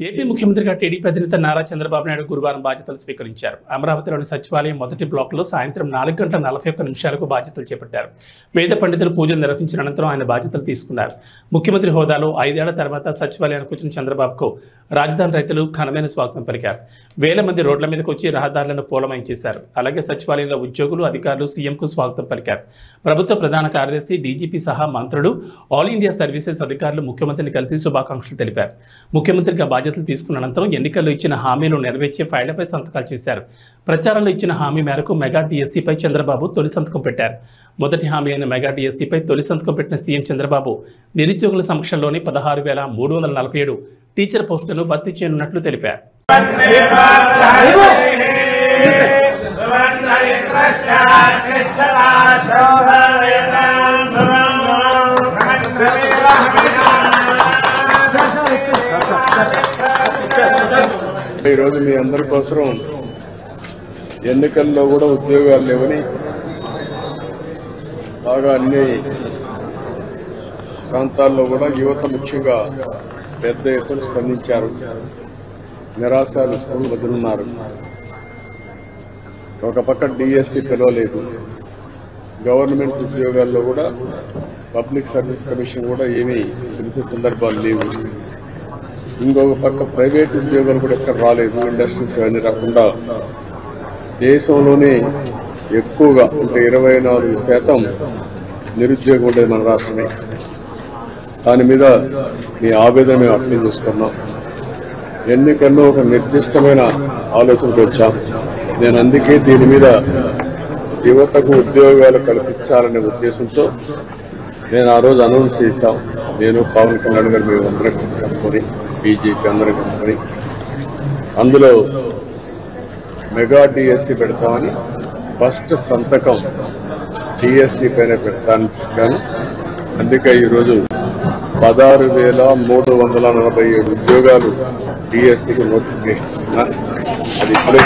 AP ముఖ్యమంత్రిగా TDP అధినేత నారా చంద్రబాబు నాయుడు గురువారం బాధ్యతలు స్వీకరించారు. అమరావతిలోని సచివాలయం మొదటి బ్లాక్లో సాయంత్రం 4:41 బాధ్యతలు చేపట్టారు. వేద పండితులు పూజలు నిర్వహించిన అనంతరం ఆయన బాధ్యతలు తీసుకున్నారు. ముఖ్యమంత్రి హోదాలో 5 ఏళ్ల తర్వాత సచివాలయానికి వచ్చిన చంద్రబాబుకు రాజధాని రైతులు ఘనమైన స్వాగతం పలికారు. వేల మంది రోడ్ల మీదకు వచ్చి రహదారులను పూలమయం చేశారు. అలాగే సచివాలయంలో ఉద్యోగులు, అధికారులు సీఎంకు స్వాగతం పలికారు. ప్రభుత్వ ప్రధాన కార్యదర్శి, డీజీపీ సహా మంత్రులు, ఆల్ ఇండియా సర్వీసెస్ అధికారులు ముఖ్యమంత్రిని కలిసి శుభాకాంక్షలు తెలిపారు. ముఖ్యమంత్రిగా బాధ్యతలు తీసుకున్న అనంతరం ఎన్నికల్లో ఇచ్చిన హామీలు నెరవేర్చే ఫైళ్లపై సంతకాలు చేశారు. ప్రచారంలో ఇచ్చిన హామీ మేరకు మెగా డిఎస్సీపై చంద్రబాబు తొలి సంతకం పెట్టారు. మొదటి హామీ అయిన మెగా డిఎస్సీపై తొలి సంతకం పెట్టిన సీఎం చంద్రబాబు నిరుద్యోగుల సమక్షంలోని 16,347 టీచర్ పోస్టులను భర్తీ చేయనున్నట్లు తెలిపారు. ఈరోజు మీ అందరి కోసం ఎన్నికల్లో కూడా ఉద్యోగాలు లేవని బాగా అన్ని ప్రాంతాల్లో కూడా యువత ముఖ్యంగా పెద్ద ఎత్తున స్పందించారు. నిరాశ నిస్పృహలు వదులున్నారు. ఒక పక్క డిఎస్సీ పిలవలేదు. గవర్నమెంట్ ఉద్యోగాల్లో కూడా పబ్లిక్ సర్వీస్ కమిషన్ కూడా ఏమీ పిలిచే సందర్భాలు లేవు. ఇంకొక పక్క ప్రైవేట్ ఉద్యోగాలు కూడా ఎక్కడ రాలేదు. ఇండస్ట్రీస్ అన్ని రాకుండా దేశంలోనే ఎక్కువగా అంటే 24% నిరుద్యోగం ఉండేది మన రాష్ట్రమే. దాని మీద మీ ఆవేదన మేము అర్థం చేసుకున్నాం. ఎన్నికల్లో ఒక నిర్దిష్టమైన ఆలోచనకు వచ్చాం. నేను అందుకే దీని మీద యువతకు ఉద్యోగాలు కల్పించాలనే ఉద్దేశంతో నేను ఆ రోజు అనౌన్స్ చేశాం. నేను పవన్ కళ్యాణ్ గారు మేము అందరం కలుసుకొని బీజేపీ అందరం కలుసుకొని అందులో మెగా డిఎస్సీ పెడతామని ఫస్ట్ సంతకం డిఎస్సీ పైన పెడతానని చెప్పాను. అందుకే ఈరోజు 16,347 ఉద్యోగాలు డిఎస్సీకి నోటిఫికేషన్ ఇస్తున్నా. అది ఇప్పుడే